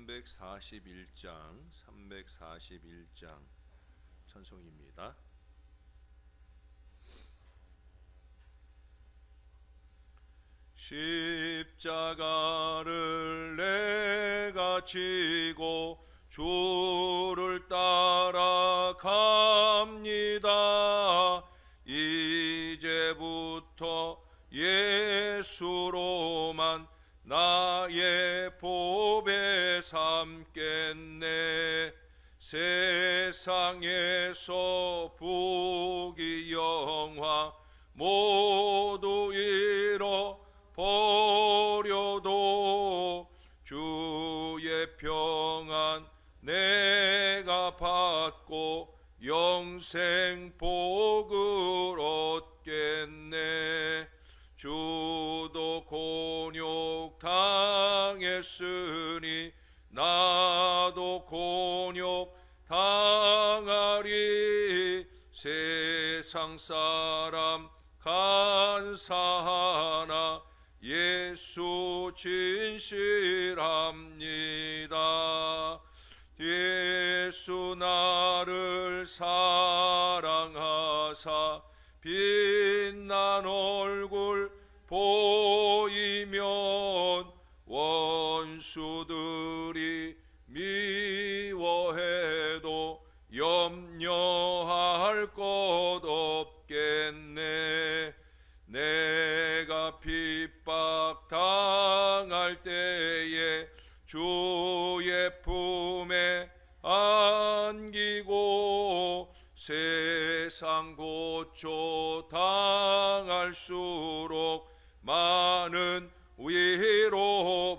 341장 찬송입니다. 십자가를 내가 지고 주를 따라갑니다. 이제부터 예수로만 나의 보배 삼겠네. 세상에서 부귀 영화 모두 잃어버려도 주의 평안 내가 받고 영생 복을 얻겠네. 주도 곤욕 당했으니 나도 곤욕 당하리. 세상 사람 간사하나 예수 진실합니다. 예수 나를 사랑하사 빛난 얼굴 보이면 원수들이 미워해도 염려할 것 없겠네. 내가 핍박 당할 때에 주의 품에 안기고 세상 고초 당할수록 많은 위로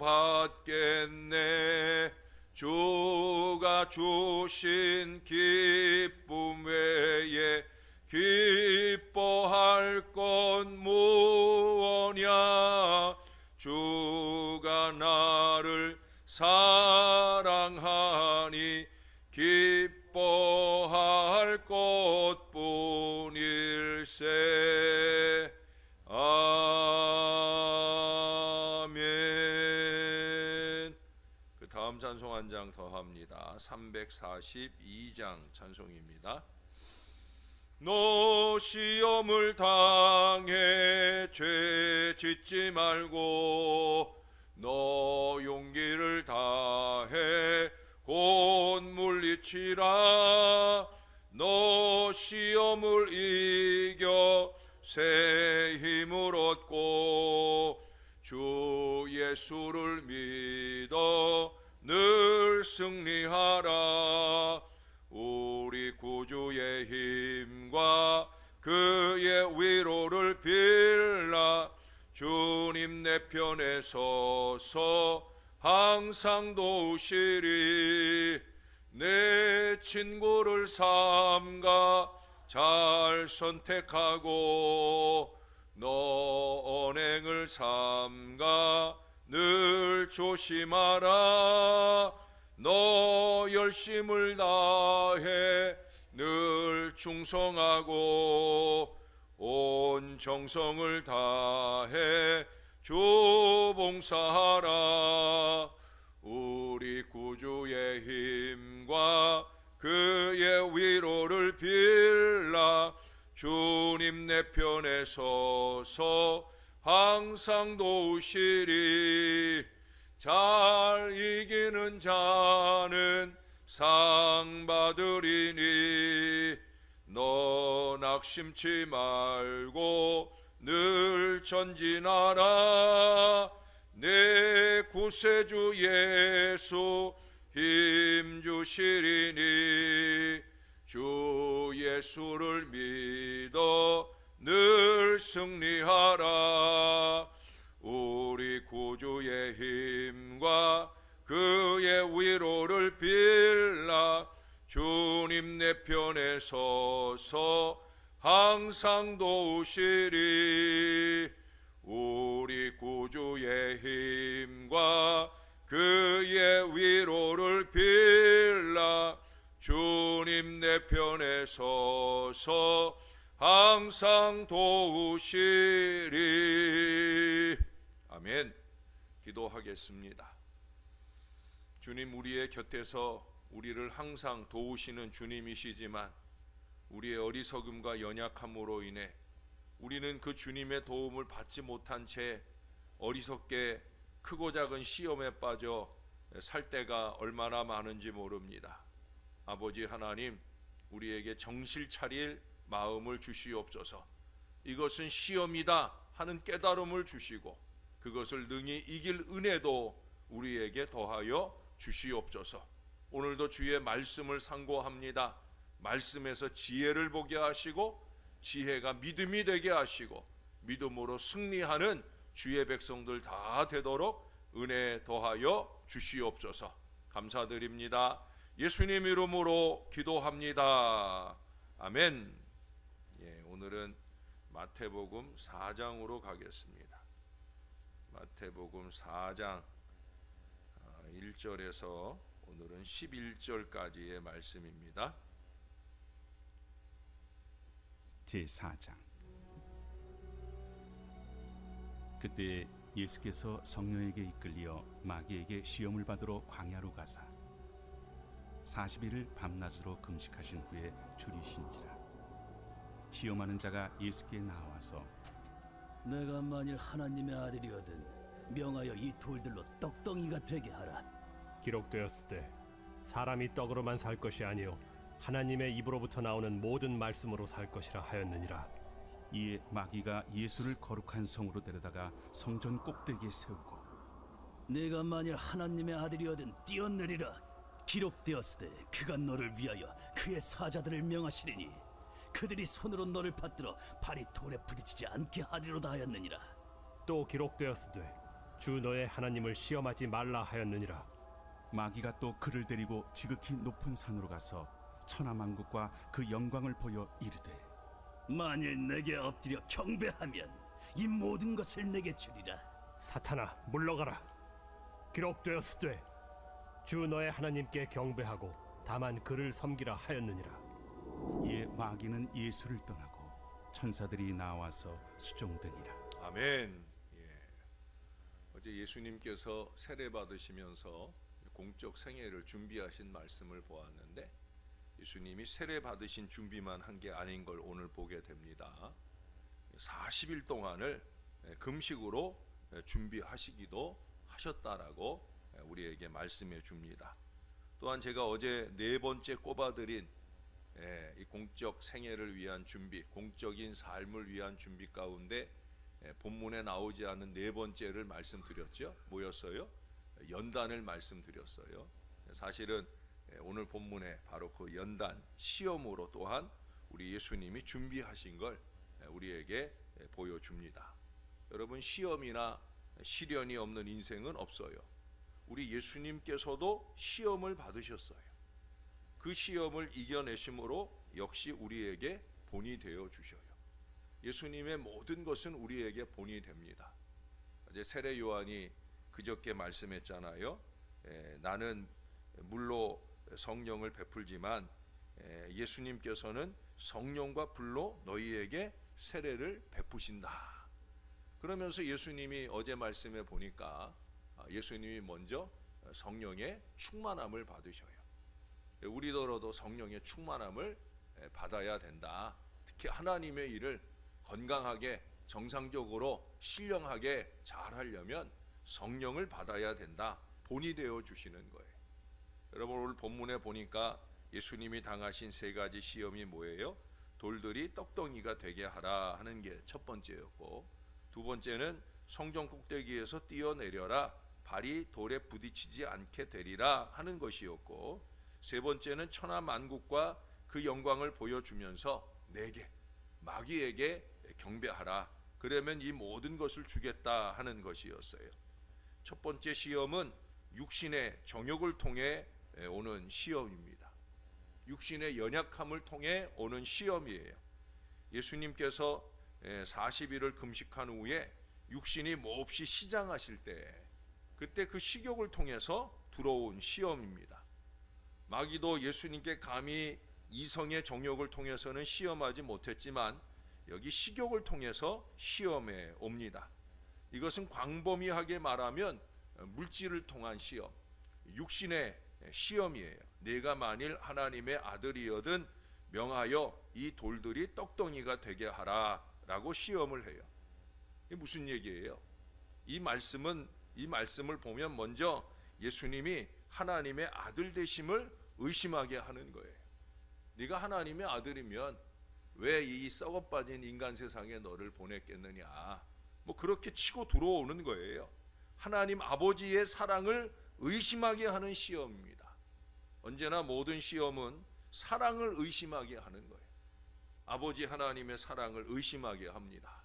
받겠네. 주가 주신 기쁨 외에 기뻐할 건 무엇냐. 주가 나를 사랑하니 기뻐할 것뿐일세. 아멘. 그 다음 찬송 한 장 더 합니다. 342장 찬송입니다. 너 시험을 당해 죄 짓지 말고 너 용기를 다해 곧 물리치라. 너 시험을 이겨 새 힘을 얻고 주 예수를 믿어 늘 승리하라. 우리 구주의 힘과 그의 위로를 빌라. 주님 내 편에 서서 항상 도우시리. 내 친구를 삼가 잘 선택하고 너 언행을 삼가 늘 조심하라. 너 열심을 다해 늘 충성하고 온 정성을 다해 주 봉사하라. 우리 구주의 힘과 그의 위로를 빌라. 주님 내 편에 서서 항상 도우시리. 잘 이기는 자는 상 받으리니 너 낙심치 말고 늘 전진하라. 내 구세주 예수 힘 주시리니 주 예수를 믿어 늘 승리하라. 우리 구주의 힘과 그의 위로를 빌라. 주님 내 편에 서서 항상 도우시리. 우리 구주의 힘과 그의 위로를 빌라. 주님 내 편에 서서 항상 도우시리. 아멘. 기도하겠습니다. 주님 우리의 곁에서 우리를 항상 도우시는 주님이시지만 우리의 어리석음과 연약함으로 인해 우리는 그 주님의 도움을 받지 못한 채 어리석게 크고 작은 시험에 빠져 살 때가 얼마나 많은지 모릅니다. 아버지 하나님, 우리에게 정실 차릴 마음을 주시옵소서. 이것은 시험이다 하는 깨달음을 주시고 그것을 능히 이길 은혜도 우리에게 더하여 주시옵소서. 오늘도 주의 말씀을 상고합니다. 말씀에서 지혜를 보게 하시고 지혜가 믿음이 되게 하시고 믿음으로 승리하는 주의 백성들 다 되도록 은혜 더하여 주시옵소서. 감사드립니다. 예수님 이름으로 기도합니다. 아멘. 오늘은 마태복음 4장으로 가겠습니다. 마태복음 4장 1절에서 오늘은 11절까지의 말씀입니다. 제4장. 그때 예수께서 성령에게 이끌려 마귀에게 시험을 받으러 광야로 가사 40일을 밤낮으로 금식하신 후에 줄이신지라. 시험하는 자가 예수께 나와서 내가 만일 하나님의 아들이거든 명하여 이 돌들로 떡덩이가 되게 하라. 기록되었을 때 사람이 떡으로만 살 것이 아니요 하나님의 입으로부터 나오는 모든 말씀으로 살 것이라 하였느니라. 이에 마귀가 예수를 거룩한 성으로 데려다가 성전 꼭대기에 세우고 내가 만일 하나님의 아들이거든 뛰어내리라. 기록되었을 때 그가 너를 위하여 그의 사자들을 명하시리니 그들이 손으로 너를 받들어 발이 돌에 부딪히지 않게 하리로다 하였느니라. 또 기록되었을 때 주 너의 하나님을 시험하지 말라 하였느니라. 마귀가 또 그를 데리고 지극히 높은 산으로 가서 천하만국과 그 영광을 보여 이르되 만일 내게 엎드려 경배하면 이 모든 것을 내게 주리라. 사탄아 물러가라. 기록되었을 때 주 너의 하나님께 경배하고 다만 그를 섬기라 하였느니라. 이에 마귀는 예수를 떠나고 천사들이 나와서 수종드니라. 아멘. 어제 예수님께서 세례 받으시면서 공적 생애를 준비하신 말씀을 보았는데 예수님이 세례 받으신 준비만 한 게 아닌 걸 오늘 보게 됩니다. 40일 동안을 금식으로 준비하시기도 하셨다라고 우리에게 말씀해 줍니다. 또한 제가 어제 네 번째 꼽아드린 이 공적 생애를 위한 준비, 공적인 삶을 위한 준비 가운데 본문에 나오지 않은 네 번째를 말씀드렸죠. 뭐였어요? 연단을 말씀드렸어요. 사실은 오늘 본문에 바로 그 연단, 시험으로 또한 우리 예수님이 준비하신 걸 우리에게 보여줍니다. 여러분, 시험이나 시련이 없는 인생은 없어요. 우리 예수님께서도 시험을 받으셨어요. 그 시험을 이겨내심으로 역시 우리에게 본이 되어 주셔요. 예수님의 모든 것은 우리에게 본이 됩니다. 어제 세례 요한이 그저께 말씀했잖아요. 나는 물로 성령을 베풀지만 예수님께서는 성령과 불로 너희에게 세례를 베푸신다. 그러면서 예수님이 어제 말씀에 보니까 예수님이 먼저 성령의 충만함을 받으셔요. 우리더러도 성령의 충만함을 받아야 된다. 특히 하나님의 일을 건강하게 정상적으로 신령하게 잘 하려면 성령을 받아야 된다. 본이 되어 주시는 거예요. 여러분, 오늘 본문에 보니까 예수님이 당하신 세 가지 시험이 뭐예요? 돌들이 떡덩이가 되게 하라 하는 게 첫 번째였고, 두 번째는 성전 꼭대기에서 뛰어내려라 발이 돌에 부딪히지 않게 되리라 하는 것이었고, 세 번째는 천하 만국과 그 영광을 보여주면서 내게 마귀에게 경배하라. 그러면 이 모든 것을 주겠다 하는 것이었어요. 첫 번째 시험은 육신의 정욕을 통해 오는 시험입니다. 육신의 연약함을 통해 오는 시험이에요. 예수님께서 40일을 금식한 후에 육신이 몹시 시장하실 때 그때 그 식욕을 통해서 들어온 시험입니다. 마귀도 예수님께 감히 이성의 정욕을 통해서는 시험하지 못했지만 여기 식욕을 통해서 시험에 옵니다. 이것은 광범위하게 말하면 물질을 통한 시험, 육신의 시험이에요. 내가 만일 하나님의 아들이여든 명하여 이 돌들이 떡덩이가 되게 하라라고 시험을 해요. 이게 무슨 얘기예요? 이 말씀을 보면 먼저 예수님이 하나님의 아들 되심을 의심하게 하는 거예요. 네가 하나님의 아들이면 왜 이 썩어 빠진 인간 세상에 너를 보냈겠느냐, 뭐 그렇게 치고 들어오는 거예요. 하나님 아버지의 사랑을 의심하게 하는 시험입니다. 언제나 모든 시험은 사랑을 의심하게 하는 거예요. 아버지 하나님의 사랑을 의심하게 합니다.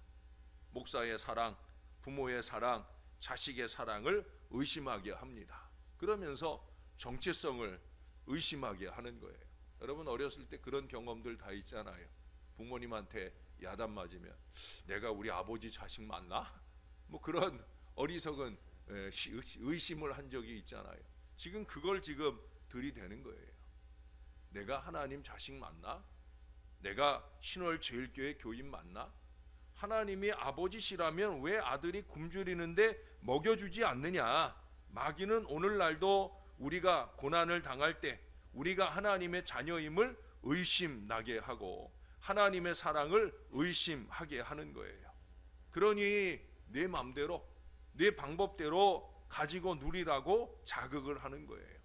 목사의 사랑, 부모의 사랑, 자식의 사랑을 의심하게 합니다. 그러면서 정체성을 의심하게 하는 거예요. 여러분 어렸을 때 그런 경험들 다 있잖아요. 부모님한테 야단 맞으면 내가 우리 아버지 자식 맞나? 뭐 그런 어리석은 의심을 한 적이 있잖아요. 지금 그걸 들이대는 거예요. 내가 하나님 자식 맞나? 내가 신월제일교회 교인 맞나? 하나님이 아버지시라면 왜 아들이 굶주리는데 먹여주지 않느냐? 마귀는 오늘날도 우리가 고난을 당할 때 우리가 하나님의 자녀임을 의심나게 하고 하나님의 사랑을 의심하게 하는 거예요. 그러니 내 맘대로 내 방법대로 가지고 누리라고 자극을 하는 거예요.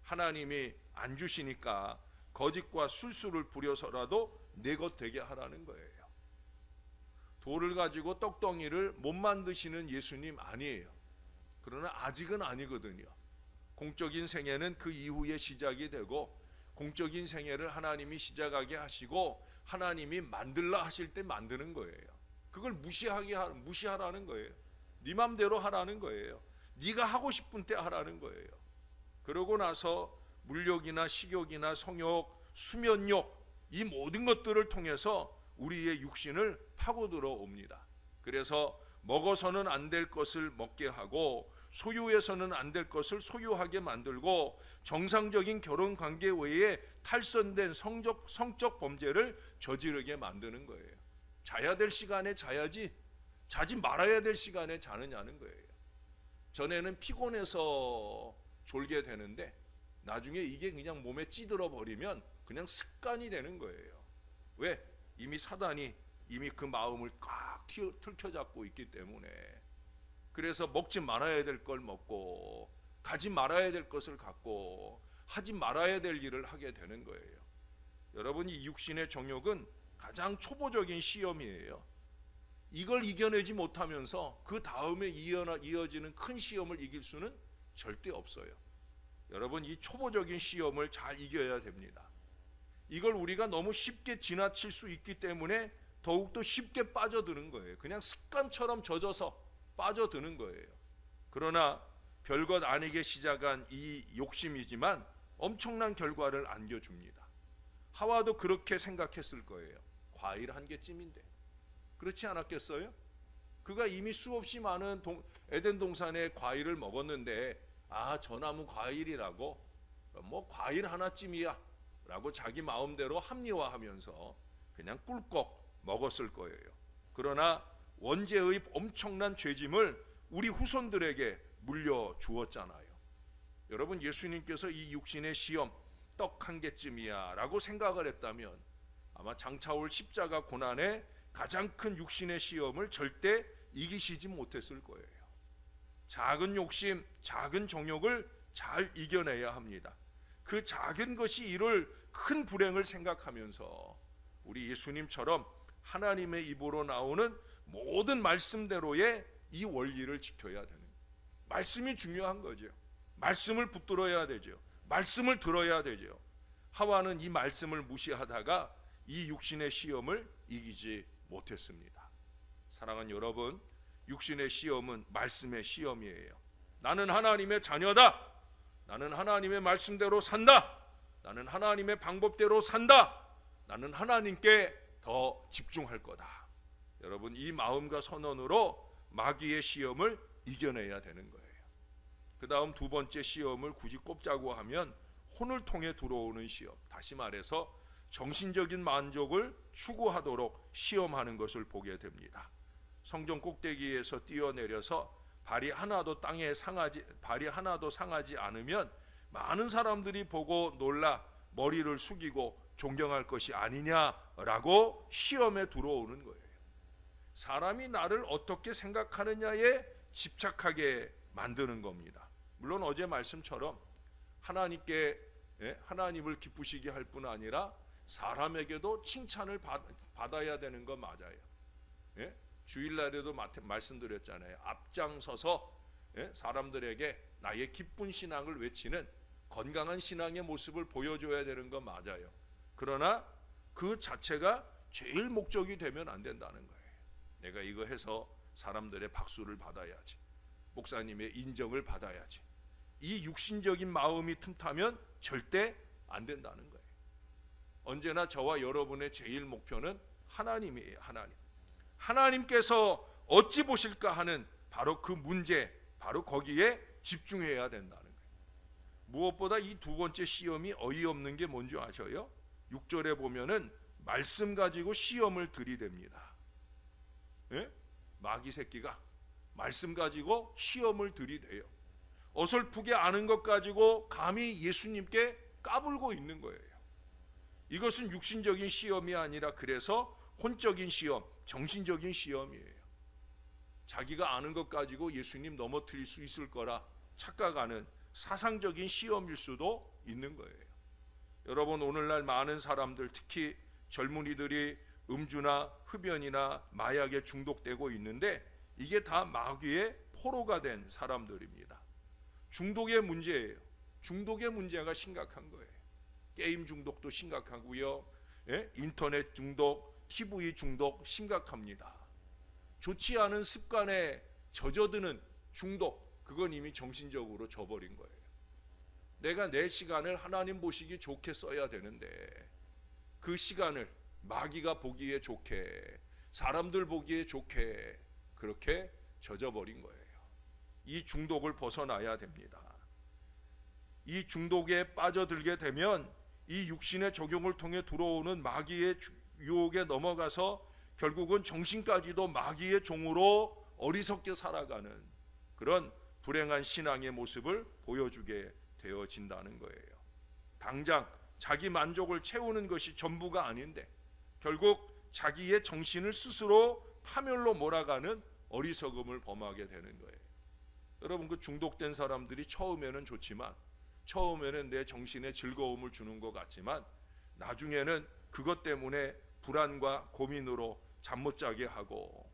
하나님이 안 주시니까 거짓과 술수를 부려서라도 내 것 되게 하라는 거예요. 돌을 가지고 떡덩이를 못 만드시는 예수님 아니에요. 그러나 아직은 아니거든요. 공적인 생애는 그 이후에 시작이 되고 공적인 생애를 하나님이 시작하게 하시고 하나님이 만들라 하실 때 만드는 거예요. 그걸 무시하라는 거예요. 네 맘대로 하라는 거예요. 네가 하고 싶은 때 하라는 거예요. 그러고 나서 물욕이나 식욕이나 성욕, 수면욕 이 모든 것들을 통해서 우리의 육신을 파고들어 옵니다. 그래서 먹어서는 안 될 것을 먹게 하고 소유해서는 안 될 것을 소유하게 만들고 정상적인 결혼 관계 외에 탈선된 성적 범죄를 저지르게 만드는 거예요. 자야 될 시간에 자야지 자지 말아야 될 시간에 자느냐는 거예요. 전에는 피곤해서 졸게 되는데 나중에 이게 그냥 몸에 찌들어 버리면 그냥 습관이 되는 거예요. 왜? 이미 사단이 이미 그 마음을 꽉 틀켜잡고 있기 때문에. 그래서 먹지 말아야 될 걸 먹고 가지 말아야 될 것을 갖고 하지 말아야 될 일을 하게 되는 거예요. 여러분 이 육신의 정욕은 가장 초보적인 시험이에요. 이걸 이겨내지 못하면서 그 다음에 이어지는 큰 시험을 이길 수는 절대 없어요. 여러분 이 초보적인 시험을 잘 이겨야 됩니다. 이걸 우리가 너무 쉽게 지나칠 수 있기 때문에 더욱더 쉽게 빠져드는 거예요. 그냥 습관처럼 젖어서 빠져드는 거예요. 그러나 별것 아니게 시작한 이 욕심이지만 엄청난 결과를 안겨줍니다. 하와도 그렇게 생각했을 거예요. 과일 한 개쯤인데 그렇지 않았겠어요? 그가 이미 수없이 많은 에덴 동산의 과일을 먹었는데 저 나무 과일이라고 뭐 과일 하나쯤이야 라고 자기 마음대로 합리화하면서 그냥 꿀꺽 먹었을 거예요. 그러나 원죄의 엄청난 죄짐을 우리 후손들에게 물려주었잖아요. 여러분 예수님께서 이 육신의 시험 떡 한 개쯤이야 라고 생각을 했다면 아마 장차올 십자가 고난의 가장 큰 육신의 시험을 절대 이기시지 못했을 거예요. 작은 욕심, 작은 정욕을 잘 이겨내야 합니다. 그 작은 것이 이룰 큰 불행을 생각하면서 우리 예수님처럼 하나님의 입으로 나오는 모든 말씀대로의 이 원리를 지켜야 되는 거예요. 말씀이 중요한 거죠. 말씀을 붙들어야 되죠. 말씀을 들어야 되죠. 하와는 이 말씀을 무시하다가 이 육신의 시험을 이기지 못했습니다. 사랑하는 여러분, 육신의 시험은 말씀의 시험이에요. 나는 하나님의 자녀다. 나는 하나님의 말씀대로 산다. 나는 하나님의 방법대로 산다. 나는 하나님께 더 집중할 거다. 여러분 이 마음과 선언으로 마귀의 시험을 이겨내야 되는 거예요. 그 다음 두 번째 시험을 굳이 꼽자고 하면 혼을 통해 들어오는 시험, 다시 말해서 정신적인 만족을 추구하도록 시험하는 것을 보게 됩니다. 성전 꼭대기에서 뛰어내려서 발이 하나도 상하지 않으면 많은 사람들이 보고 놀라 머리를 숙이고 존경할 것이 아니냐라고 시험에 들어오는 거예요. 사람이 나를 어떻게 생각하느냐에 집착하게 만드는 겁니다. 물론 어제 말씀처럼 하나님을 기쁘시게 할 뿐 아니라 사람에게도 칭찬을 받아야 되는 거 맞아요. 예? 주일날에도 말씀드렸잖아요. 앞장서서 사람들에게 나의 기쁜 신앙을 외치는 건강한 신앙의 모습을 보여줘야 되는 거 맞아요. 그러나 그 자체가 제일 목적이 되면 안 된다는 거예요. 내가 이거 해서 사람들의 박수를 받아야지, 목사님의 인정을 받아야지, 이 육신적인 마음이 틈타면 절대 안 된다는 거예요. 언제나 저와 여러분의 제일 목표는 하나님이에요. 하나님께서 어찌 보실까 하는 바로 그 문제, 바로 거기에 집중해야 된다는 거예요. 무엇보다 이 두 번째 시험이 어이없는 게 뭔지 아셔요? 6절에 보면은 말씀 가지고 시험을 들이댑니다. 예? 마귀 새끼가 말씀 가지고 시험을 들이대요. 어설프게 아는 것 가지고 감히 예수님께 까불고 있는 거예요. 이것은 육신적인 시험이 아니라 그래서 혼적인 시험, 정신적인 시험이에요. 자기가 아는 것 가지고 예수님 넘어뜨릴 수 있을 거라 착각하는 사상적인 시험일 수도 있는 거예요. 여러분, 오늘날 많은 사람들, 특히 젊은이들이 음주나 흡연이나 마약에 중독되고 있는데 이게 다 마귀의 포로가 된 사람들입니다. 중독의 문제예요. 중독의 문제가 심각한 거예요. 게임 중독도 심각하고요. 인터넷 중독, TV 중독 심각합니다. 좋지 않은 습관에 젖어드는 중독, 그건 이미 정신적으로 져버린 거예요. 내가 내 시간을 하나님 보시기 좋게 써야 되는데 그 시간을 마귀가 보기에 좋게, 사람들 보기에 좋게 그렇게 젖어버린 거예요. 이 중독을 벗어나야 됩니다. 이 중독에 빠져들게 되면 이 육신의 적용을 통해 들어오는 마귀의 유혹에 넘어가서 결국은 정신까지도 마귀의 종으로 어리석게 살아가는 그런 불행한 신앙의 모습을 보여주게 되어진다는 거예요. 당장 자기 만족을 채우는 것이 전부가 아닌데 결국 자기의 정신을 스스로 파멸로 몰아가는 어리석음을 범하게 되는 거예요. 여러분, 그 중독된 사람들이 처음에는 좋지만, 처음에는 내 정신에 즐거움을 주는 것 같지만 나중에는 그것 때문에 불안과 고민으로 잠 못 자게 하고,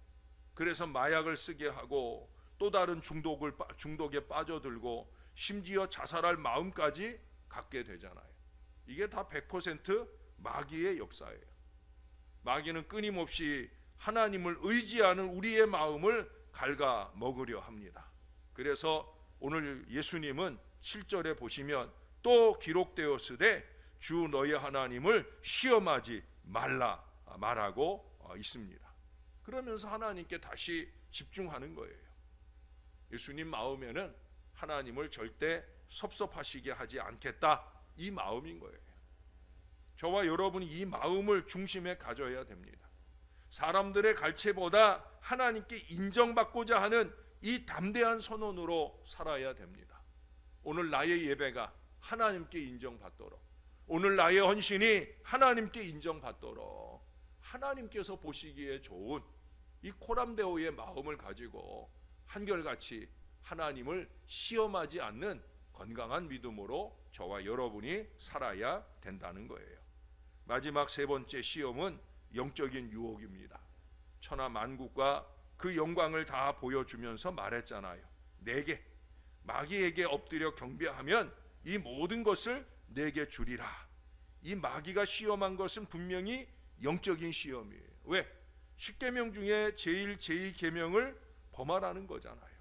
그래서 마약을 쓰게 하고 또 다른 중독에 빠져들고 심지어 자살할 마음까지 갖게 되잖아요. 이게 다 100% 마귀의 역사예요. 마귀는 끊임없이 하나님을 의지하는 우리의 마음을 갉아먹으려 합니다. 그래서 오늘 예수님은 7절에 보시면 또 기록되었으되 주 너희 하나님을 시험하지 말라 말하고 있습니다. 그러면서 하나님께 다시 집중하는 거예요. 예수님 마음에는 하나님을 절대 섭섭하시게 하지 않겠다, 이 마음인 거예요. 저와 여러분이 이 마음을 중심에 가져야 됩니다. 사람들의 갈채보다 하나님께 인정받고자 하는 이 담대한 선언으로 살아야 됩니다. 오늘 나의 예배가 하나님께 인정받도록, 오늘 나의 헌신이 하나님께 인정받도록 하나님께서 보시기에 좋은 이 코람데오의 마음을 가지고 한결같이 하나님을 시험하지 않는 건강한 믿음으로 저와 여러분이 살아야 된다는 거예요. 마지막 세 번째 시험은 영적인 유혹입니다. 천하 만국과 그 영광을 다 보여주면서 말했잖아요. 내게, 마귀에게 엎드려 경배하면 이 모든 것을 내게 주리라. 이 마귀가 시험한 것은 분명히 영적인 시험이에요. 왜? 십계명 중에 제일 제2계명을 범하라는 거잖아요.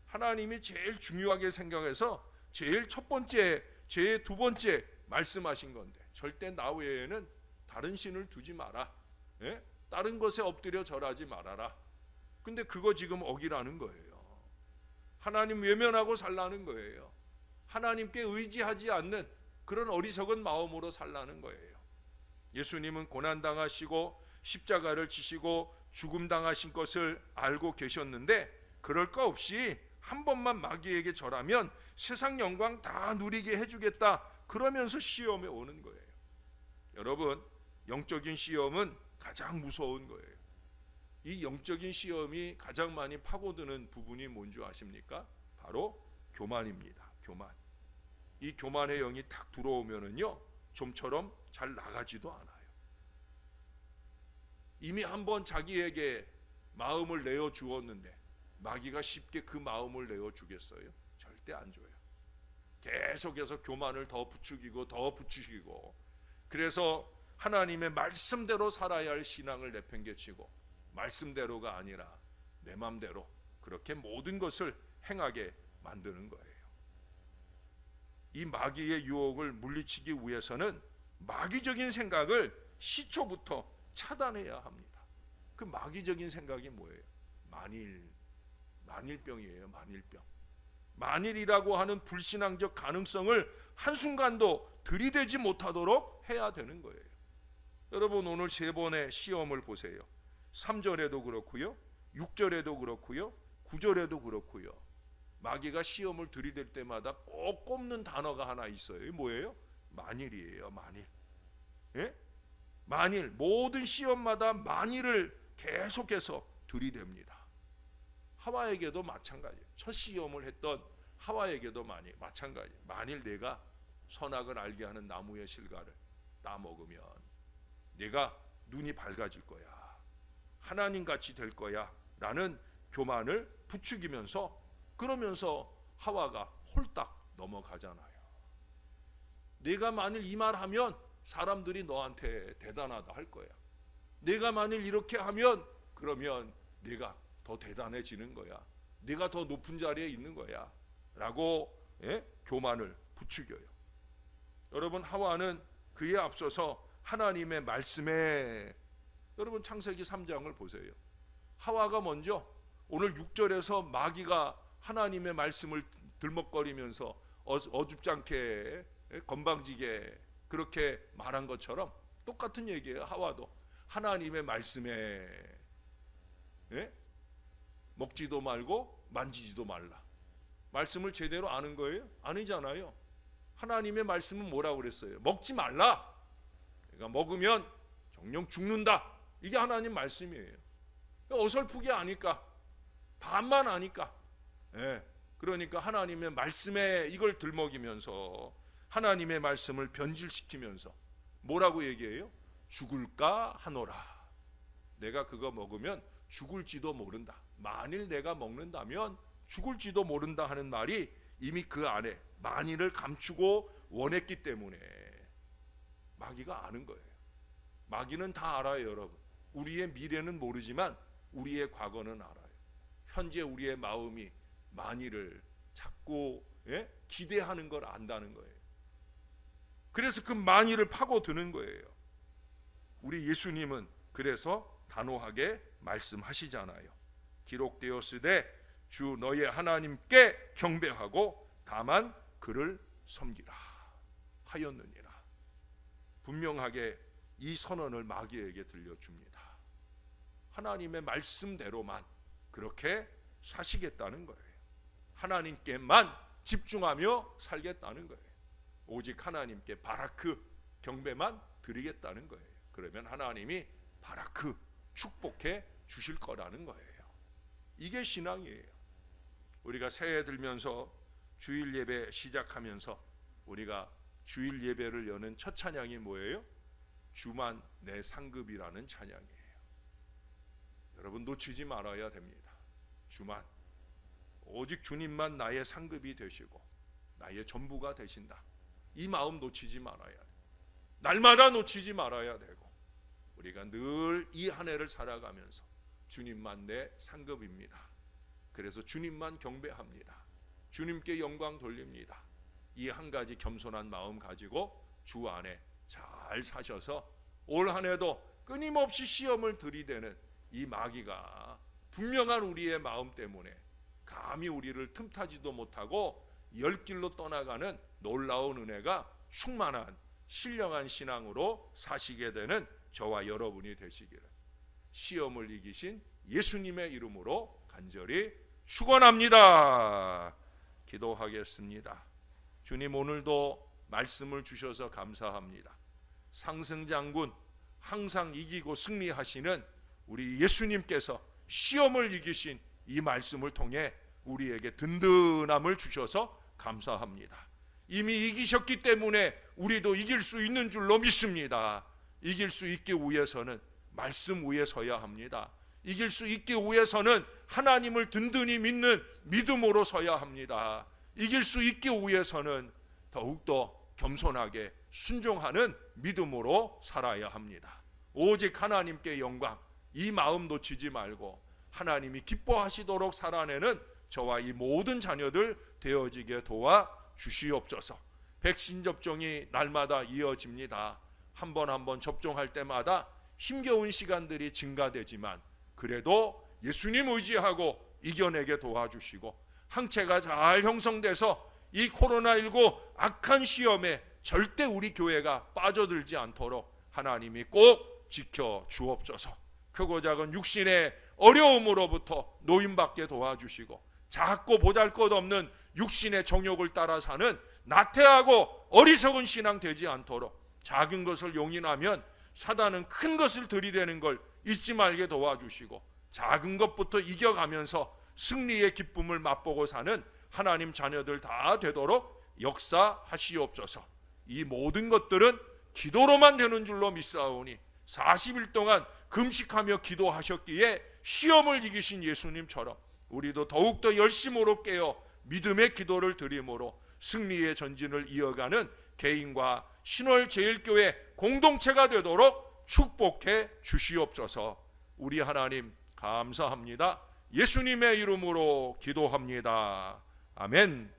하나님이 제일 중요하게 생각해서 제일 첫 번째, 제일 두 번째 말씀하신 건데 절대 나 외에는 다른 신을 두지 마라. 예? 다른 것에 엎드려 절하지 말아라. 근데 그거 지금 어기라는 거예요. 하나님 외면하고 살라는 거예요. 하나님께 의지하지 않는 그런 어리석은 마음으로 살라는 거예요. 예수님은 고난당하시고 십자가를 지시고 죽음당하신 것을 알고 계셨는데 그럴 거 없이 한 번만 마귀에게 절하면 세상 영광 다 누리게 해주겠다, 그러면서 시험에 오는 거예요. 여러분, 영적인 시험은 가장 무서운 거예요. 이 영적인 시험이 가장 많이 파고드는 부분이 뭔지 아십니까? 바로 교만입니다. 교만. 이 교만의 영이 딱 들어오면은요, 좀처럼 잘 나가지도 않아요. 이미 한번 자기에게 마음을 내어 주었는데 마귀가 쉽게 그 마음을 내어 주겠어요? 절대 안 줘요. 계속해서 교만을 더 부추기고 더 부추기고, 그래서 하나님의 말씀대로 살아야 할 신앙을 내팽개치고 말씀대로가 아니라 내 맘대로 그렇게 모든 것을 행하게 만드는 거예요. 이 마귀의 유혹을 물리치기 위해서는 마귀적인 생각을 시초부터 차단해야 합니다. 그 마귀적인 생각이 뭐예요? 만일병이에요. 만일병. 만일이라고 하는 불신앙적 가능성을 한순간도 들이대지 못하도록 해야 되는 거예요. 여러분, 오늘 세 번의 시험을 보세요. 3절에도 그렇고요, 6절에도 그렇고요, 9절에도 그렇고요. 마귀가 시험을 들이댈 때마다 꼭 꼽는 단어가 하나 있어요. 이게 뭐예요? 만일이에요. 만일. 예? 만일. 모든 시험마다 만일을 계속해서 들이댑니다. 하와에게도 마찬가지예요. 첫 시험을 했던 하와에게도 마찬가지예요. 만일 내가 선악을 알게 하는 나무의 실과를 따먹으면 내가 눈이 밝아질 거야, 하나님같이 될 거야 라는 교만을 부추기면서, 그러면서 하와가 홀딱 넘어가잖아요. 내가 만일 이 말 하면 사람들이 너한테 대단하다 할 거야. 내가 만일 이렇게 하면 그러면 내가 더 대단해지는 거야. 내가 더 높은 자리에 있는 거야 라고 교만을 부추겨요. 여러분, 하와는 그에 앞서서 하나님의 말씀에, 여러분 창세기 3장을 보세요. 하와가 먼저 오늘 6절에서 마귀가 하나님의 말씀을 들먹거리면서 어줍잖게 건방지게 그렇게 말한 것처럼 똑같은 얘기예요. 하와도 하나님의 말씀에 먹지도 말고 만지지도 말라. 말씀을 제대로 아는 거예요? 아니잖아요. 하나님의 말씀은 뭐라고 그랬어요? 먹지 말라. 그러니까 먹으면 정령 죽는다. 이게 하나님 말씀이에요. 어설프게 아니까, 반만 아니까. 그러니까 하나님의 말씀에 이걸 들먹이면서 하나님의 말씀을 변질시키면서 뭐라고 얘기해요? 죽을까 하노라. 내가 그거 먹으면 죽을지도 모른다. 만일 내가 먹는다면 죽을지도 모른다 하는 말이 이미 그 안에 만일을 감추고 원했기 때문에 마귀가 아는 거예요. 마귀는 다 알아요, 여러분. 우리의 미래는 모르지만 우리의 과거는 알아요. 현재 우리의 마음이 만일을 자꾸 기대하는 걸 안다는 거예요. 그래서 그 만일을 파고드는 거예요. 우리 예수님은 그래서 단호하게 말씀하시잖아요. 기록되었으되 주 너의 하나님께 경배하고 다만 그를 섬기라 하였느니라. 분명하게 이 선언을 마귀에게 들려줍니다. 하나님의 말씀대로만 그렇게 사시겠다는 거예요. 하나님께만 집중하며 살겠다는 거예요. 오직 하나님께 바라크 경배만 드리겠다는 거예요. 그러면 하나님이 바라크 축복해 주실 거라는 거예요. 이게 신앙이에요. 우리가 새해 들면서 주일 예배 시작하면서 우리가 주일 예배를 여는 첫 찬양이 뭐예요? 주만 내 상급이라는 찬양이에요. 여러분, 놓치지 말아야 됩니다. 주만, 오직 주님만 나의 상급이 되시고 나의 전부가 되신다. 이 마음 놓치지 말아야 돼. 날마다 놓치지 말아야 되고, 우리가 늘 이 한 해를 살아가면서 주님만 내 상급입니다. 그래서 주님만 경배합니다. 주님께 영광 돌립니다. 이 한 가지 겸손한 마음 가지고 주 안에 잘 사셔서 올 한 해도 끊임없이 시험을 들이대는 이 마귀가 분명한 우리의 마음 때문에 감히 우리를 틈타지도 못하고 열 길로 떠나가는 놀라운 은혜가 충만한 신령한 신앙으로 사시게 되는 저와 여러분이 되시기를 시험을 이기신 예수님의 이름으로 간절히 축원합니다. 기도하겠습니다. 주님, 오늘도 말씀을 주셔서 감사합니다. 상승장군, 항상 이기고 승리하시는 우리 예수님께서 시험을 이기신 이 말씀을 통해 우리에게 든든함을 주셔서 감사합니다. 이미 이기셨기 때문에 우리도 이길 수 있는 줄로 믿습니다. 이길 수 있기 위해서는 말씀 위에 서야 합니다. 이길 수 있기 위해서는 하나님을 든든히 믿는 믿음으로 서야 합니다. 이길 수 있기 위해서는 더욱더 겸손하게 순종하는 믿음으로 살아야 합니다. 오직 하나님께 영광, 이 마음 놓치지 말고 하나님이 기뻐하시도록 살아내는 저와 이 모든 자녀들 되어지게 도와 주시옵소서. 백신 접종이 날마다 이어집니다. 한 번 한 번 접종할 때마다 힘겨운 시간들이 증가되지만 그래도 예수님 의지하고 이겨내게 도와주시고 항체가 잘 형성돼서 이 코로나19 악한 시험에 절대 우리 교회가 빠져들지 않도록 하나님이 꼭 지켜 주옵소서. 크고 작은 육신의 어려움으로부터 노임받게 도와주시고 작고 보잘것없는 육신의 정욕을 따라 사는 나태하고 어리석은 신앙 되지 않도록 작은 것을 용인하면 사단은 큰 것을 들이대는 걸 잊지 말게 도와주시고 작은 것부터 이겨가면서 승리의 기쁨을 맛보고 사는 하나님 자녀들 다 되도록 역사하시옵소서. 이 모든 것들은 기도로만 되는 줄로 믿사오니 40일 동안 금식하며 기도하셨기에 시험을 이기신 예수님처럼 우리도 더욱더 열심으로 깨어 믿음의 기도를 드림으로 승리의 전진을 이어가는 개인과 신월제일교회 공동체가 되도록 축복해 주시옵소서. 우리 하나님 감사합니다. 예수님의 이름으로 기도합니다. 아멘.